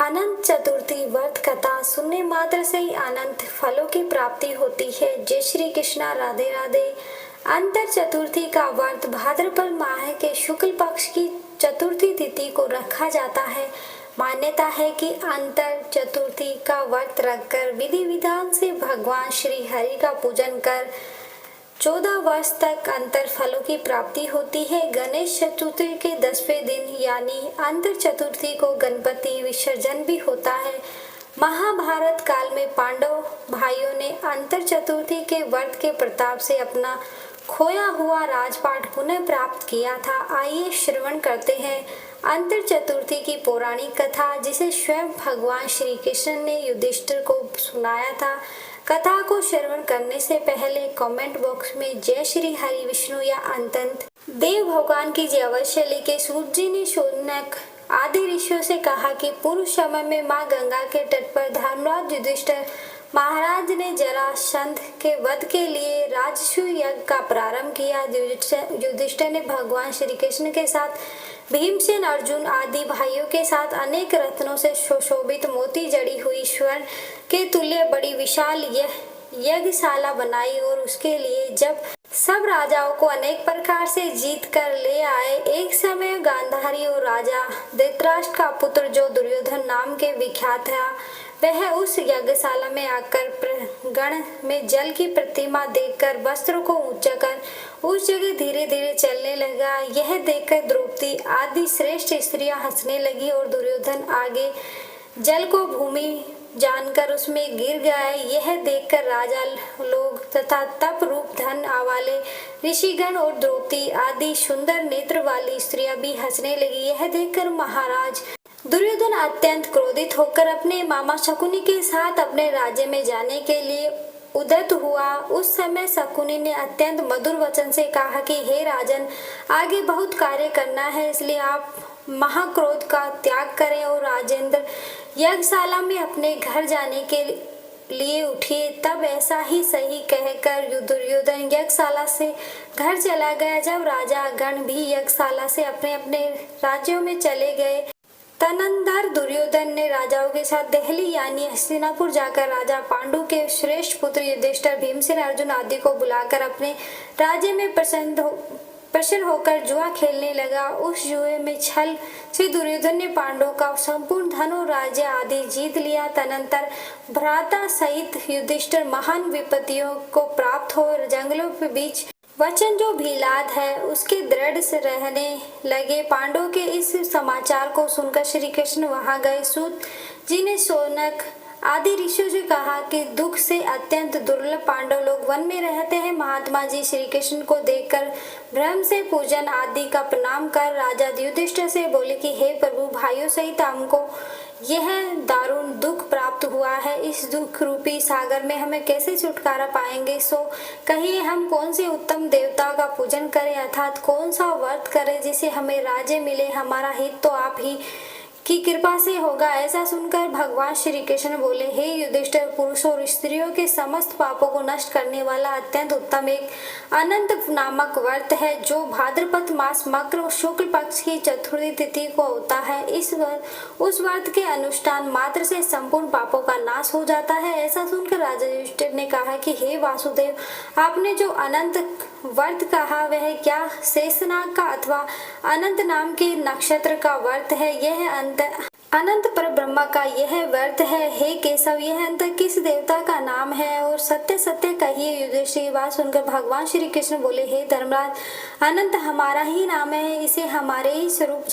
अनंत चतुर्थी व्रत कथा सुनने मात्र से ही अनंत फलों की प्राप्ति होती है। जय श्री कृष्णा, राधे राधे। अंतर चतुर्थी का व्रत भाद्रपद माह के शुक्ल पक्ष की चतुर्थी तिथि को रखा जाता है। मान्यता है कि अंतर चतुर्थी का व्रत रखकर विधि विधान से भगवान श्री हरि का पूजन कर 14 वर्ष तक अंतर फलों की प्राप्ति होती है। गणेश चतुर्थी के 10वें दिन यानी अंतर चतुर्थी को गणपति विसर्जन भी होता है। महाभारत काल में पांडव भाइयों ने अंतर चतुर्थी के व्रत के प्रताप से अपना खोया हुआ राजपाट पुनः प्राप्त किया था। आइए श्रवण करते हैं अंतर चतुर्थी की पौराणिक कथा, जिसे स्वयं भगवान श्री कृष्ण ने युधिष्ठिर को सुनाया था। कथा को श्रवण करने से पहले कमेंट बॉक्स में जय श्री हरि विष्णु या अनंत देव भगवान की जय अवश्य लिखे। सूत जी ने शौनक आदि ऋषियों से कहा कि पूर्व समय में माँ गंगा के तट पर धर्मराज युधिष्ठिर महाराज ने जरासंध के वध के लिए राजसूय यज्ञ का प्रारंभ किया। युधिष्ठिर ने भगवान श्री कृष्ण के साथ भीमसेन, अर्जुन आदि भाइयों के साथ अनेक रत्नों से सुशोभित मोती जड़ी हुई स्वर्ण के तुल्य बड़ी विशाल यज्ञशाला बनाई और उसके लिए जब सब राजाओं को अनेक प्रकार से जीत कर ले आए। एक समय गांधारी और राजा धृतराष्ट्र का पुत्र जो दुर्योधन नाम के विख्यात था, वह उस यज्ञशाला में आकर गण में जल की प्रतिमा देखकर वस्त्रों को ऊंचा कर उस जगह धीरे धीरे चलने लगा। यह देखकर द्रौपदी आदि श्रेष्ठ स्त्रियां हंसने लगी और दुर्योधन आगे जल को भूमि जानकर उसमें गिर गए। यह देखकर राजा लोग तथा तप रूप धन वाले ऋषिगण और द्रौपदी आदि सुंदर नेत्र वाली स्त्रियां भी हंसने लगी। यह देखकर महाराज दुर्योधन अत्यंत क्रोधित होकर अपने मामा शकुनी के साथ अपने राज्य में जाने के लिए उद्यत हुआ। उस समय शकुनी ने अत्यंत मधुर वचन से कहा कि हे राजन, आगे बहुत कार्य करना है, इसलिए आप महाक्रोध का त्याग करें और राजेंद्र यज्ञशाला में अपने घर जाने के लिए उठिए। तब ऐसा ही सही कहकर दुर्योधन यज्ञशाला से घर चला गया। जब राजा गण भी यज्ञशाला से अपने अपने राज्यों में चले गए, तदनंतर दुर्योधन ने राजाओं के साथ दिल्ली यानी हस्तिनापुर जाकर राजा पांडु के श्रेष्ठ पुत्र युधिष्ठिर, भीमसेन, अर्जुन आदि को बुलाकर अपने राज्य में प्रसन्न होकर जुआ खेलने लगा। उस जुए में छल से दुर्योधन ने पांडवों का संपूर्ण धन और राज्य आदि जीत लिया। तदनंतर भ्राता सहित युधिष्ठिर महान विपत्तियों को प्राप्त हो जंगलों के बीच वचन जो भीलाद है उसके दृढ़ से रहने लगे। पांडवों के इस समाचार को सुनकर श्री कृष्ण वहां गए। सूत जी ने शौनक आदि ऋषियों से कहा कि दुख से अत्यंत दुर्लभ पांडव लोग वन में रहते हैं। महात्मा जी श्री कृष्ण को देखकर ब्रह्म से पूजन आदि का प्रणाम कर राजा युधिष्ठिर से बोले कि हे प्रभु, भाइयों सहित हमको यह दारुण दुख प्राप्त हुआ है। इस दुख रूपी सागर में हमें कैसे छुटकारा पाएंगे? सो कहिए, हम कौन से उत्तम देवता का पूजन करें, अर्थात कौन सा व्रत करें जिसे हमें राज्य मिले? हमारा हित तो आप ही की कृपा से होगा। ऐसा सुनकर भगवान श्री कृष्ण बोले, हे युधिष्ठिर, पुरुषों और स्त्रियों के समस्त पापों को नष्ट करने वाला अत्यंत उत्तम एक अनंत नामक व्रत है, जो भाद्रपद मास मकर शुक्ल पक्ष की चतुर्थी तिथि को होता है। उस व्रत के अनुष्ठान मात्र से संपूर्ण पापों का नाश हो जाता है। ऐसा सुनकर राजा युधिष्ठिर ने कहा कि हे वासुदेव, आपने जो अनंत व्रत कहा वह क्या शेषनाग का अथवा अनंत नाम के नक्षत्र का व्रत है? यह अनंत पर ब्रह्मा का यह व्रत है। हे केशव, यह अंत किस देवता का नाम है? और सत्य सत्य कहिए। युधिष्ठिर बात सुनकर भगवान श्री कृष्ण बोले, हे धर्मराज, अनंत हमारा ही नाम है, इसे हमारे ही स्वरूप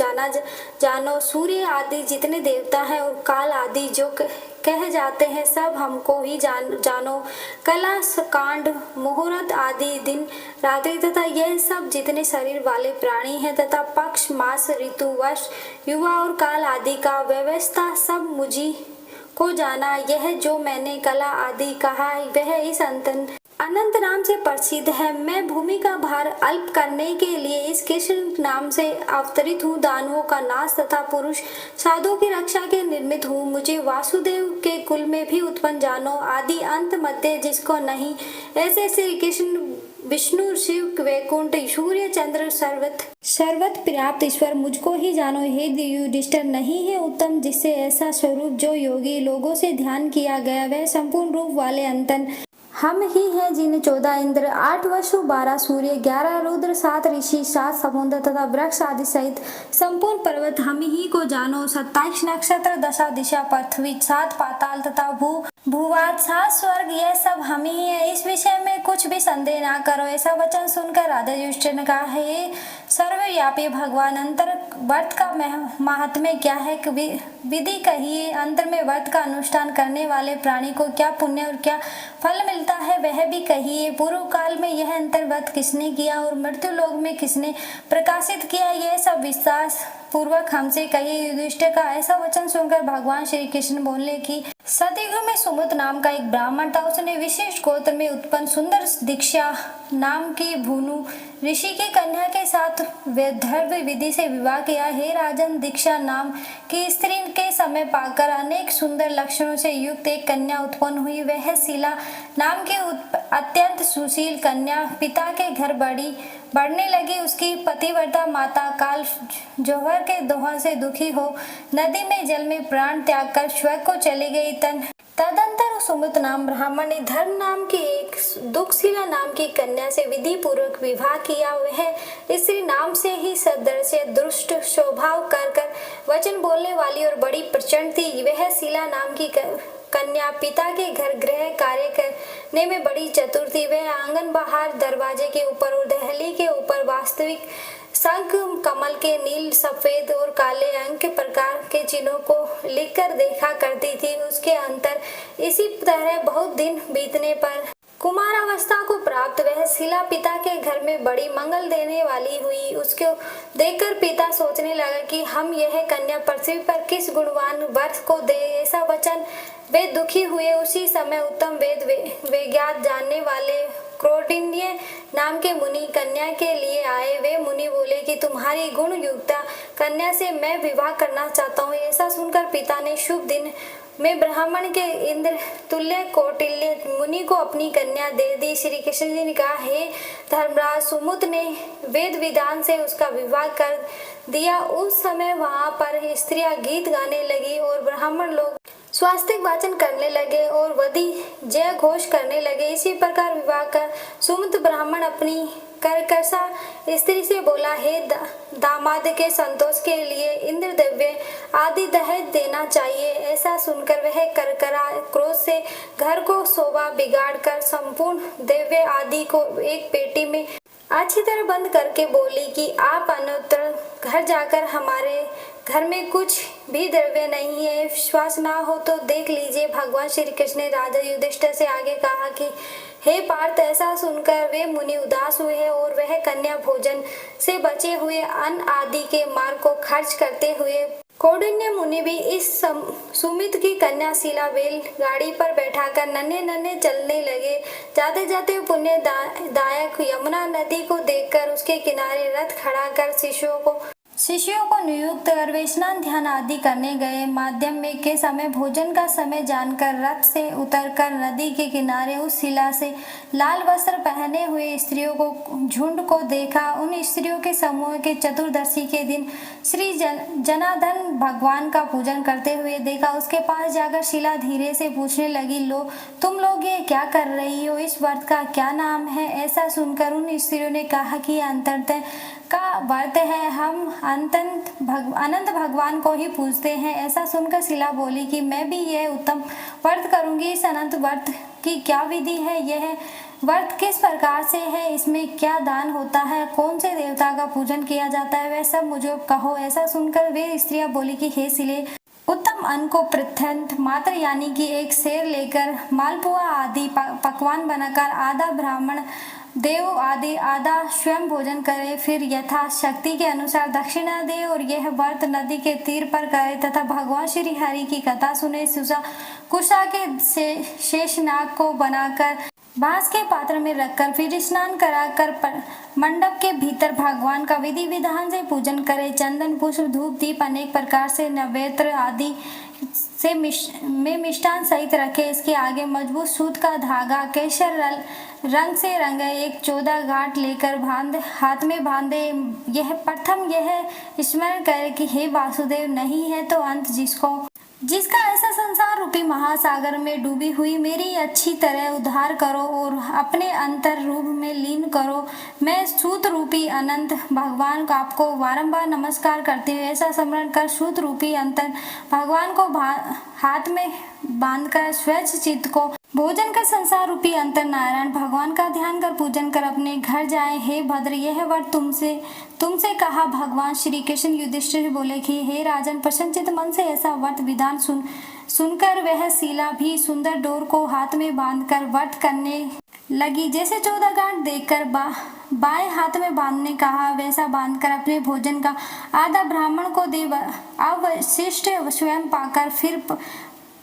जानो। सूर्य आदि जितने देवता हैं और काल आदि जो कह जाते हैं, सब हमको ही जानो। कला, कांड, मुहूर्त आदि दिन रात्रि तथा यह सब जितने शरीर वाले प्राणी हैं तथा पक्ष, मास, ऋतु, वर्ष, युवा और काल आदि का व्यवस्था सब मुझी को जाना। यह जो मैंने कला आदि कहा वह इस अनंत नाम से प्रसिद्ध है। मैं भूमि का भार अल्प करने के लिए इस कृष्ण नाम से अवतरित हूँ। दानवों का नाश तथा पुरुष साधुओं की रक्षा के निर्मित हूँ। मुझे वासुदेव के कुल में भी उत्पन्न जानो। आदि अंत मध्य जिसको नहीं, ऐसे श्री कृष्ण विष्णु शिव वैकुंठ सूर्य चंद्र सर्वत्र पर्याप्त ईश्वर मुझको ही जानो हे युधिष्ठिर, नहीं है उत्तम जिससे ऐसा स्वरूप जो योगी लोगों से ध्यान किया गया, वह संपूर्ण रूप वाले अंतन हम ही हैं जिन्हें 14 इंद्र, 8 वसु, 12 सूर्य, 11 रुद्र, 7 ऋषि, 7 समुद्र तथा वृक्ष आदि सहित संपूर्ण पर्वत हम ही को जानो, 27 नक्षत्र, 10 दिशा पृथ्वी, 7 पाताल तथा भूवात, 7 स्वर्ग, यह सब हम ही है। इस विषय में कुछ भी संदेह ना करो। ऐसा वचन सुनकर राधा युधिष्ठिर ने कहा, हे सर्वव्यापी भगवान, अंतर व्रत का महात्म्य क्या है, विधि कहिए। अंतर में व्रत का अनुष्ठान करने वाले प्राणी को क्या पुण्य और क्या फल मिलता है, वह भी कहिए। पूर्व काल में यह अंतर व्रत किसने किया और मृत्यु लोक में किसने प्रकाशित किया, यह सब विस्तार पूर्वक हमसे कहिए। युधिष्ठिर का ऐसा वचन सुनकर भगवान श्री कृष्ण बोले कि सतयुग में सुमुत नाम का एक ब्राह्मण था। उसने विशेष गोत्र में उत्पन्न सुंदर दीक्षा नाम की भूनु ऋषि की कन्या के साथ वैधर्व विधि से विवाह किया। हे राजन, दीक्षा नाम की स्त्री के समय पाकर अनेक सुंदर लक्षणों से युक्त एक कन्या उत्पन्न हुई। वह शीला नाम की अत्यंत सुशील कन्या पिता के घर बढ़ने लगी। उसकी पतिव्रता माता काल जौहर के दोहन से दुखी हो नदी में जल में प्राण त्याग कर स्वर्ग को चली गई। तदंतर सुमित नाम ब्राह्मण ने धर्म नाम की एक दुखशिला नाम की कन्या से विधि पूर्वक विवाह किया। वह स्त्री नाम से ही सदृश्य दुष्ट स्वभाव कर वचन बोलने वाली और बड़ी प्रचंड थी। वह शीला नाम की कन्या पिता के घर गृह कार्य करने में बड़ी चतुर थी। वह आंगन बाहर दरवाजे के ऊपर और दहली के ऊपर वास्तविक शंख कमल के नील सफेद और काले अंक प्रकार के चिन्हों को लिखकर देखा करती थी। उसके अंतर इसी तरह बहुत दिन बीतने पर कुमारावस्था को प्राप्त वह शीला पिता के घर में बड़ी मंगल देने वाली हुई। उसको देखकर पिता सोचने लगा कि हम यह कन्या पृथ्वी पर किस गुणवान वर को दे। ऐसा वचन वे दुखी हुए। उसी समय उत्तम वेद विज्ञान जानने वाले क्रोटिन्य नाम के मुनि कन्या के लिए आए। वे मुनि बोले कि तुम्हारी गुण युक्त कन्या से मैं विवाह करना चाहता हूँ। ऐसा सुनकर पिता ने शुभ दिन में ब्राह्मण के इंद्र तुल्य कौटिल्य मुनि को अपनी कन्या दे दी। श्री कृष्ण जी ने कहा, हे धर्मराज, सुमुत ने वेद विधान से उसका विवाह कर दिया। उस समय वहां पर स्त्रियां गीत गाने लगी और ब्राह्मण लोग स्वास्तिक वाचन करने लगे और वधि जय घोष करने लगे। इसी प्रकार विवाह कर सुमित ब्राह्मण अपनी करकसा स्त्री से बोला, हे दामाद के संतोष के लिए इंद्र द्रव्य आदि दहेज देना चाहिए। ऐसा सुनकर वह करकरा क्रोध से घर को शोभा बिगाड़ कर संपूर्ण द्रव्य आदि को एक पेटी में अच्छी तरह बंद करके बोली कि आप अन्यत्र घर जाकर हमारे घर में कुछ भी द्रव्य नहीं है, विश्वास ना हो तो देख लीजिए। भगवान श्री कृष्ण ने राजा युधिष्ठिर से आगे कहा कि हे पार्थ, ऐसा सुनकर वे मुनि उदास हुए और वह कन्या भोजन से बचे हुए अन्न आदि के मार्ग को खर्च करते हुए कौंडिन्य मुनि भी इस सुमित की कन्या शीला बैल गाड़ी पर बैठाकर नन्हे चलने लगे। जाते जाते पुण्य दायक यमुना नदी को देखकर उसके किनारे रथ खड़ा कर शिष्यों को नियुक्त कर वे स्नान ध्यान आदि करने गए। माध्यम में के समय भोजन का समय जानकर रथ से उतरकर नदी के किनारे उस शिला से लाल वस्त्र पहने हुए स्त्रियों को झुंड को देखा। उन स्त्रियों के समूह के चतुर्दशी के दिन श्री जनार्दन भगवान का पूजन करते हुए देखा। उसके पास जाकर शिला धीरे से पूछने लगी, लो तुम लोग ये क्या कर रही हो, इस व्रत का क्या नाम है? ऐसा सुनकर उन स्त्रियों ने कहा कि अंतरतः का व्रत है, हम अनंत भगवान को ही पूजते हैं। ऐसा सुनकर शिला बोली कि मैं भी यह उत्तम व्रत करूंगी। इस अनंत व्रत की क्या विधि है? यह व्रत किस प्रकार से है? इसमें क्या दान होता है? कौन से देवता का पूजन किया जाता है? वह सब मुझे कहो। ऐसा सुनकर वे स्त्रियां बोली कि हे शिले, उत्तम अन्न को प्रत्यंत मात्र यानी कि एक शेर लेकर मालपुआ आदि पकवान बनाकर आधा ब्राह्मण देव आदि आधा स्वयं भोजन करे, फिर यथा शक्ति के अनुसार दक्षिणा दे और यह व्रत नदी के तीर पर करे तथा भगवान श्री हरि की कथा सुने। कुशा के शेषनाग को बनाकर बांस के पात्र में रखकर फिर स्नान कराकर मंडप के भीतर भगवान का विधि विधान से पूजन करे। चंदन पुष्प धूप दीप अनेक प्रकार से नैवेद्य आदि में मिष्ठान सहित रखे। इसके आगे मजबूत सूत का धागा केसर रंग से रंगे एक 14 गांठ लेकर हाथ में बांधे। यह प्रथम यह स्मरण करे कि हे वासुदेव, नहीं है तो अंत जिसका ऐसा संसार रूपी महासागर में डूबी हुई मेरी अच्छी तरह उद्धार करो और अपने अंतर रूप में लीन करो। मैं सूत रूपी अनंत भगवान का आपको बारंबार नमस्कार करती हूँ। ऐसा स्मरण कर सूत रूपी अंतर भगवान को हाथ में बांधकर स्वच्छ चित्त को भोजन कर संसार रूपी अंतर नारायण भगवान का ध्यान कर पूजन कर अपने घर जाए। हे भद्र, यह वर तुमसे कहा। भगवान श्री कृष्ण युधिष्ठिर बोले कि हे राजन, प्रसन्नचित्त मन से ऐसा व्रत विधान सुनकर वह शीला भी सुंदर डोर को हाथ में बांधकर व्रत करने लगी। जैसे 14 गांठ देखकर बाएं हाथ में बांधने कहा, वैसा बांधकर अपने भोजन का आधा ब्राह्मण को दे अवशिष्ट स्वयं पाकर फिर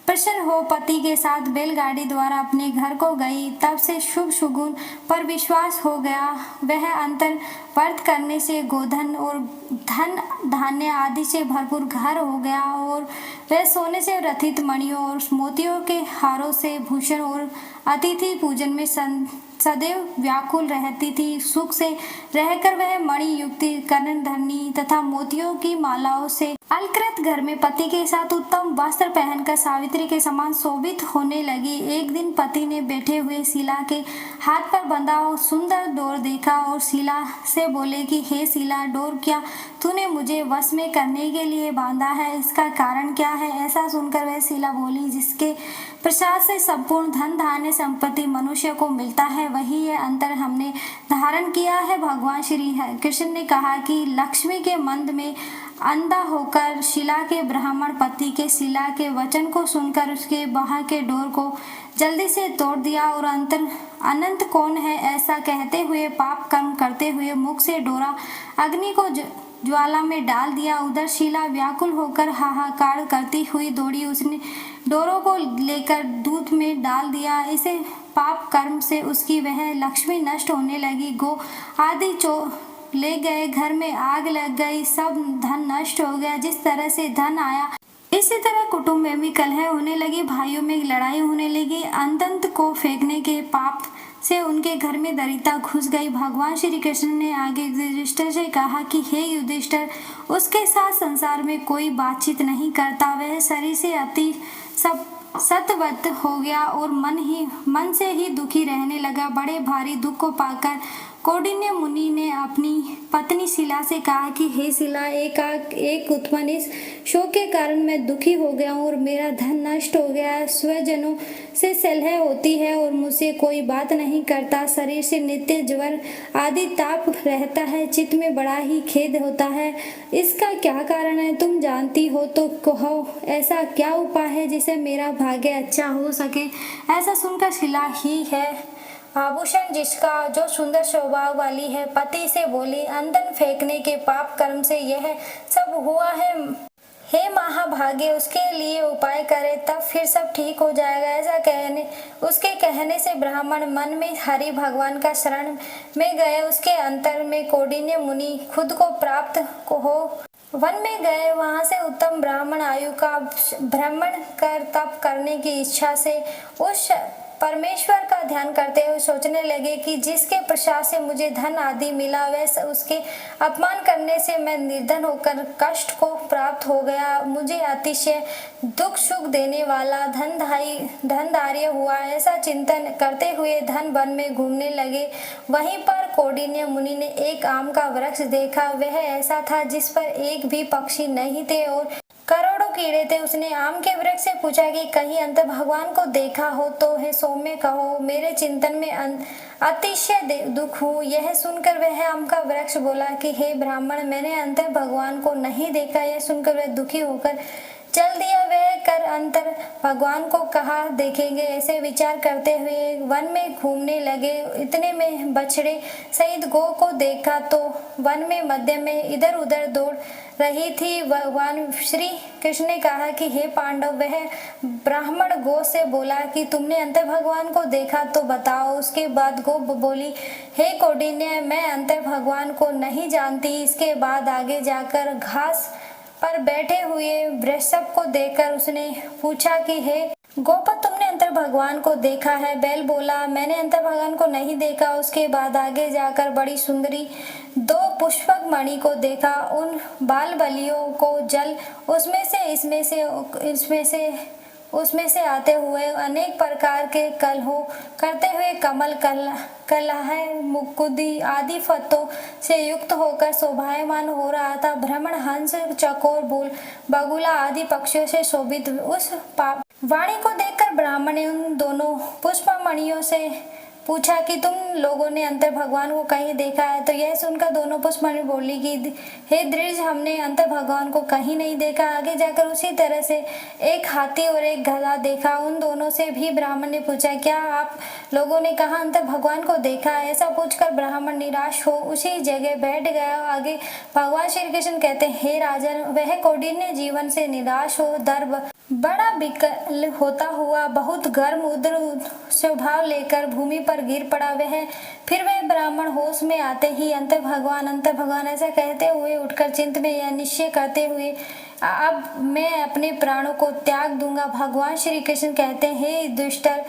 प्रसन्न हो पति के साथ बैलगाड़ी द्वारा अपने घर को गई। तब से शुभ सुगुन पर विश्वास हो गया। वह अंतर व्रत करने से गोधन और धन धान्य आदि से भरपूर घर हो गया और वह सोने से रथित मणियों और मोतियों के हारों से भूषण और अतिथि पूजन में सदैव व्याकुल रहती थी। सुख से रहकर वह मणि युक्त कर्णधरनी तथा मोतियों की मालाओं से अलकृत घर में पति के साथ उत्तम वस्त्र पहनकर सावित्री के समान शोभित होने लगी। एक दिन पति ने बैठे हुए शीला के हाथ पर बंधा हो सुंदर डोर देखा और शीला से बोले कि हे शीला, डोर क्या तूने मुझे वश में करने के लिए बांधा है? इसका कारण क्या है? ऐसा सुनकर वह शीला बोली, जिसके प्रसाद से संपूर्ण धन धान्य संपत्ति मनुष्य को मिलता है, वही ये अंतर हमने धारण किया है। भगवान श्री कृष्ण ने कहा कि लक्ष्मी के मंद में अंधा होकर शीला के ब्राह्मण पति के शीला के वचन को सुनकर उसके बाह के डोर को जल्दी से तोड़ दिया और अनंत कौन है ऐसा कहते हुए पाप कर्म करते हुए मुख से डोरा अग्नि को ज्वाला में डाल दिया। उधर शीला व्याकुल होकर हाहाकार करती हुई दौड़ी। उसने डोरों को लेकर दूध में डाल दिया। इसे पाप कर्म से उसकी वह लक्ष्मी नष्ट होने लगी। गो आदि ले गए, घर में आग लग गई, सब धन नष्ट हो गया। जिस तरह से धन आया इसी तरह कुटुंब में भी कलह होने लगी, भाइयों में लड़ाई होने लगी। अंतंत को फेंकने के पाप से उनके घर में दरिद्रता घुस गई। भगवान श्री कृष्ण ने आगे युधिष्ठिर से कहा कि हे युधिष्ठिर, उसके साथ संसार में कोई बातचीत नहीं करता। वह शरीर से अति सतवत हो गया और मन से ही दुखी रहने लगा। बड़े भारी दुख को पाकर कौंडिन्य मुनि ने अपनी पत्नी शीला से कहा कि हे शीला, एक उत्पन्न इस शोक के कारण मैं दुखी हो गया हूँ और मेरा धन नष्ट हो गया है। स्वजनों से सलह होती है और मुझसे कोई बात नहीं करता। शरीर से नित्य ज्वर आदि ताप रहता है। चित्त में बड़ा ही खेद होता है। इसका क्या कारण है? तुम जानती हो तो कहो, ऐसा क्या उपाय है जिसे मेरा भाग्य अच्छा हो सके? ऐसा सुनकर शीला ही है आभूषण जिसका जो सुंदर स्वभाव वाली है, पति से बोली, अंधन फेंकने के पाप कर्म से यह सब हुआ है। हे महाभाग्य, उसके लिए उपाय करे तब फिर सब ठीक हो जाएगा। ऐसा उसके कहने से ब्राह्मण मन में हरि भगवान का शरण में गए। उसके अंतर में कौंडिन्य मुनि खुद को प्राप्त हो वन में गए। वहां से उत्तम ब्राह्मण आयु का भ्रमण कर तप करने की इच्छा से उस परमेश्वर का ध्यान करते हुए सोचने लगे कि जिसके प्रसाद से मुझे धन आदि मिला, वैसे उसके अपमान करने से मैं निर्धन होकर कष्ट को प्राप्त हो गया। मुझे अतिशय दुख सुख देने वाला धनधार्य हुआ। ऐसा चिंतन करते हुए धन वन में घूमने लगे। वहीं पर कौंडिन्य मुनि ने एक आम का वृक्ष देखा। वह ऐसा था जिस पर एक भी पक्षी नहीं थे और करोड़ों कीड़े थे। उसने आम के वृक्ष से पूछा कि कहीं अंत भगवान को देखा हो तो है सौम्य कहो, मेरे चिंतन में अतिशय दुख हूँ। यह सुनकर वह आम का वृक्ष बोला कि हे ब्राह्मण, मैंने अंत भगवान को नहीं देखा। यह सुनकर वह दुखी होकर चल दिया। वह कर अंतर भगवान को कहा देखेंगे। ऐसे विचार करते हुए वन में घूमने लगे। इतने में बछड़े सहित गौ को देखा तो वन में मध्य में इधर उधर दौड़ रही थी। भगवान श्री कृष्ण ने कहा कि हे पांडव, वह ब्राह्मण गौ से बोला कि तुमने अंतर भगवान को देखा तो बताओ। उसके बाद गौ बोली, हे कौंडिन्य, मैं अंतर भगवान को नहीं जानती। इसके बाद आगे जाकर घास पर बैठे हुए वृषभ को देखकर उसने पूछा कि हे गोपा, तुमने अंतर भगवान को देखा है? बैल बोला, मैंने अंतर भगवान को नहीं देखा। उसके बाद आगे जाकर बड़ी सुंदरी दो पुष्पक मणि को देखा। उन बाल बलियों को जल उसमें से आते हुए अनेक प्रकार के कलहों करते हुए कमल कलह मुकुदी आदि फतों से युक्त होकर शोभायमान हो रहा था। भ्रमण हंस, चकोर, बगुला आदि पक्षियों से शोभित उस वाणी को देखकर ब्राह्मण ने उन दोनों पुष्पमणियों से पूछा कि तुम लोगों ने अंतर भगवान को कहीं देखा है? तो यह सुनकर दोनों पुष्पमणि बोली कि हे द्विज, हमने अंतर भगवान को कहीं नहीं देखा। आगे जाकर उसी तरह से एक हाथी और एक गधा देखा। उन दोनों से भी ब्राह्मण ने पूछा, क्या आप लोगों ने कहा अंतर भगवान को देखा? ऐसा पूछकर ब्राह्मण निराश हो उसी जगह बैठ गया। आगे भगवान श्री कृष्ण कहते, हे राजन, वह कौंडिन्य जीवन से निराश हो दर्भ बड़ा विकल होता हुआ बहुत गर्म उग्र स्वभाव लेकर भूमि पर गिर पड़ा। फिर वह ब्राह्मण होश में आते ही अंतर भगवान ऐसा कहते हुए उठकर चिंत में यह निश्चय करते हुए, अब मैं अपने प्राणों को त्याग दूंगा। भगवान श्री कृष्ण कहते हैं, हे दुष्टर,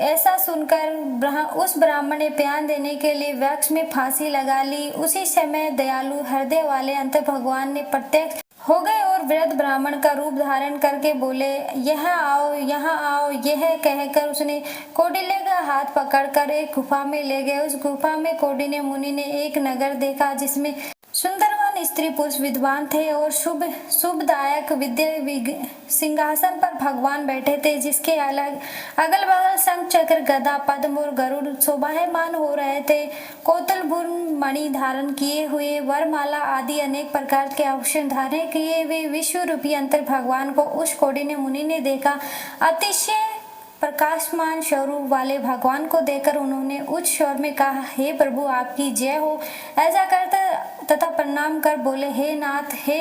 ऐसा सुनकर उस ब्राह्मण ने प्यान देने के लिए वृक्ष में फांसी लगा ली। उसी समय दयालु हृदय वाले अंतर भगवान ने प्रत्यक्ष हो गए और वृद्ध ब्राह्मण का रूप धारण करके बोले, यहाँ आओ, यहाँ आओ। यह कहकर उसने कौंडिन्य का हाथ पकड़कर एक गुफा में ले गए। उस गुफा में कौंडिन्य मुनि ने एक नगर देखा जिसमें सुंदरवान स्त्री पुरुष विद्वान थे और शुभदायक विद्या सिंहासन पर भगवान बैठे थे, जिसके अगल बगल शंख, चक्र, गदा, पद्म और गरुड़ शोभायमान हो रहे थे। कौतलभूर मणि धारण किए हुए, वरमाला आदि अनेक प्रकार के आभूषण धारण किए हुए विश्व रूपी अंतर भगवान को उस कौंडिन्य मुनि ने देखा। अतिशय प्रकाशमान स्वरूप वाले भगवान को देखकर उन्होंने उच्च स्वर में कहा, हे प्रभु, आपकी जय हो। ऐसा करते तथा प्रणाम कर बोले, हे नाथ, हे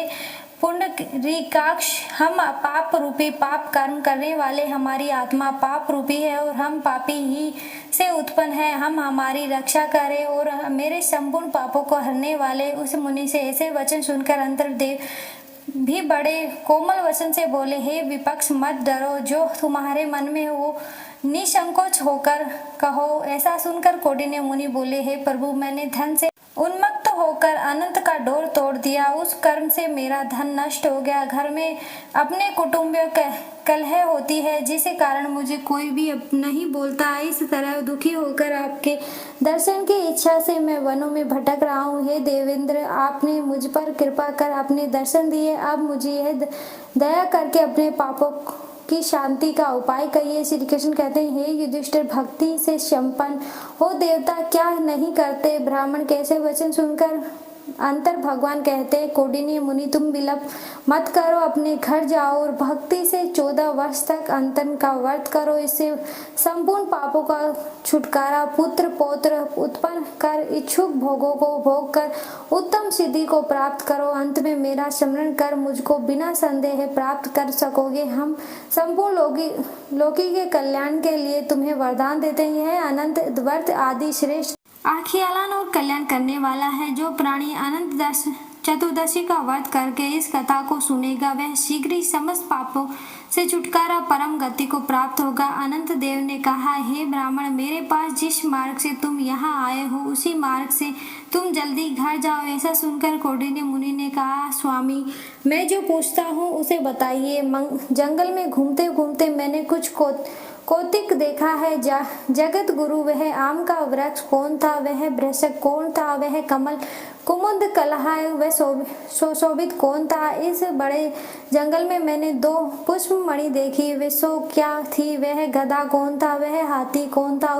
पुंडरीकाक्ष, हम पाप रूपी पाप कर्म करने वाले, हमारी आत्मा पाप रूपी है और हम पापी ही से उत्पन्न है। हम हमारी रक्षा करें और मेरे संपूर्ण पापों को हरने वाले उस मुनि से ऐसे वचन सुनकर अंतर्देव भी बड़े कोमल वचन से बोले, हे विपक्ष, मत डरो, जो तुम्हारे मन में हो निसंकोच होकर कहो। ऐसा सुनकर कौंडिन्य मुनि बोले, हे प्रभु, मैंने धन से उन्मत्त होकर अनंत का डोर तोड़ दिया। उस कर्म से मेरा धन नष्ट हो गया। घर में अपने कुटुंबियों कलह होती है, जिसके कारण मुझे कोई भी नहीं बोलता। इस तरह दुखी होकर आपके दर्शन की इच्छा से मैं वनों में भटक रहा हूँ। हे देवेंद्र, आपने मुझ पर कृपा कर अपने दर्शन दिए। अब मुझे यह दया करके अपने पापों की शांति का उपाय कहिए। श्री कृष्ण कहते हैं, हे युधिष्ठिर, भक्ति से संपन्न हो देवता क्या नहीं करते? ब्राह्मण कैसे वचन सुनकर अंतर भगवान कहते हैं, कौंडिन्य मुनि, तुम विलंब मत करो, अपने घर जाओ और भक्ति से 14 वर्ष तक अंतन का व्रत करो। इससे संपूर्ण पापों का छुटकारा, पुत्र पौत्र उत्पन्न कर, इच्छुक भोगों को भोग कर उत्तम सिद्धि को प्राप्त करो। अंत में मेरा स्मरण कर मुझको बिना संदेह प्राप्त कर सकोगे। हम संपूर्ण लोकी के कल्याण के लिए तुम्हें वरदान देते हैं। यह अनंत व्रत आदि श्रेष्ठ आख्यान और कल्याण करने वाला है। जो प्राणी अनंत चतुर्दशी का व्रत करके इस कथा को सुनेगा, वह शीघ्र ही समस्त पापों से छुटकारा परम गति को प्राप्त होगा। अनंत देव ने कहा, हे ब्राह्मण, मेरे पास जिस मार्ग से तुम यहाँ आए हो उसी मार्ग से तुम जल्दी घर जाओ। ऐसा सुनकर कौंडिन्य मुनि ने कहा, स्वामी, मैं जो पूछता हूँ उसे बताइए। जंगल में घूमते घूमते मैंने कुछ कौतिक देखा है। जगत गुरु, वह आम का वृक्ष कौन था? वह वृषक कौन था? वह कमल कुमुद कलहाय वह शोभित कौन था? इस बड़े जंगल में मैंने 2 पुष्पमणि देखी, वे सो क्या थी? वह गधा कौन था? वह हाथी कौन था?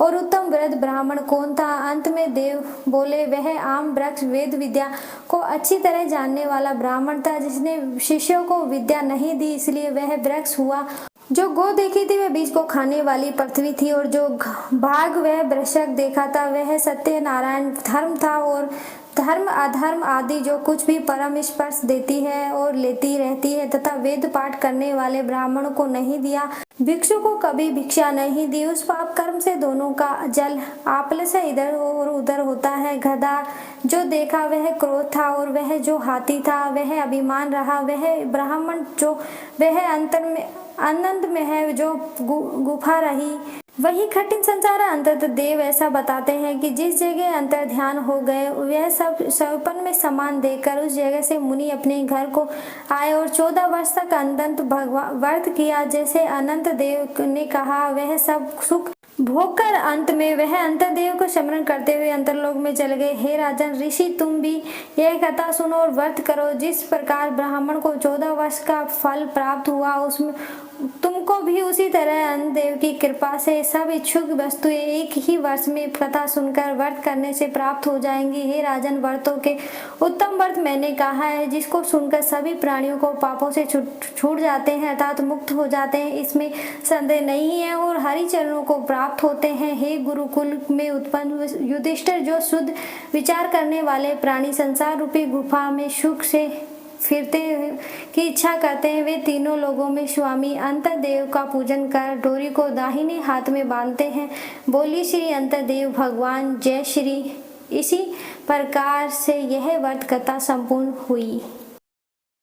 और उत्तम वृद्ध ब्राह्मण कौन था? अंत में देव बोले, वह आम वृक्ष वेद विद्या को अच्छी तरह जानने वाला ब्राह्मण था, जिसने शिष्यों को विद्या नहीं दी, इसलिए वह वृक्ष हुआ। जो गो देखी थी वह बीज को खाने वाली पृथ्वी थी, और जो भाग वह वृषक देखा था वह सत्य नारायण धर्म था, और धर्म अधर्म आदि जो कुछ भी परम स्पर्श देती है और लेती रहती है, तथा वेद पाठ करने वाले ब्राह्मणों को नहीं दिया, भिक्षु को कभी भिक्षा नहीं दी, उस पाप कर्म से दोनों का जल आपस से इधर और उधर होता है। गधा जो देखा वह क्रोध था, और वह जो हाथी था वह अभिमान रहा, वह ब्राह्मण जो वह आनंद में है जो गुफा रही, वही कठिन संसार अंतत देव। ऐसा बताते हैं कि जिस जगह अंतर ध्यान हो गए वह सब स्वपन में समान देखकर उस जगह से मुनि अपने घर को आए और 14 वर्ष तक अनंत व्रत किया। जैसे अनंत देव ने कहा वह सब सुख भोगकर अंत में वह अंतर्देव को स्मरण करते हुए अंतरलोक में चले गए। हे राजन ऋषि, तुम भी यह कथा सुनो और व्रत करो। जिस प्रकार ब्राह्मण को 14 वर्ष का फल प्राप्त हुआ, उसमें तुमको भी उसी तरह अंतदेव की कृपा से सब इच्छुक वस्तुएं एक ही वर्ष में कथा सुनकर व्रत करने से प्राप्त हो जाएंगी। हे राजन, व्रतों के उत्तम व्रत मैंने कहा है, जिसको सुनकर सभी प्राणियों को पापों से छूट जाते हैं अर्थात मुक्त हो जाते हैं, इसमें संदेह नहीं है, और हरि चरणों को प्राप्त होते हैं। हे गुरुकुल में उत्पन्न युधिष्ठिर, जो शुद्ध विचार करने वाले प्राणी संसार रूपी गुफा में सुख से फिरते की इच्छा करते हैं, वे तीनों लोगों में स्वामी अंतर्देव का पूजन कर डोरी को दाहिने हाथ में बांधते हैं। बोली श्री अंतर्देव भगवान जय श्री। इसी प्रकार से यह व्रत कथा संपूर्ण हुई।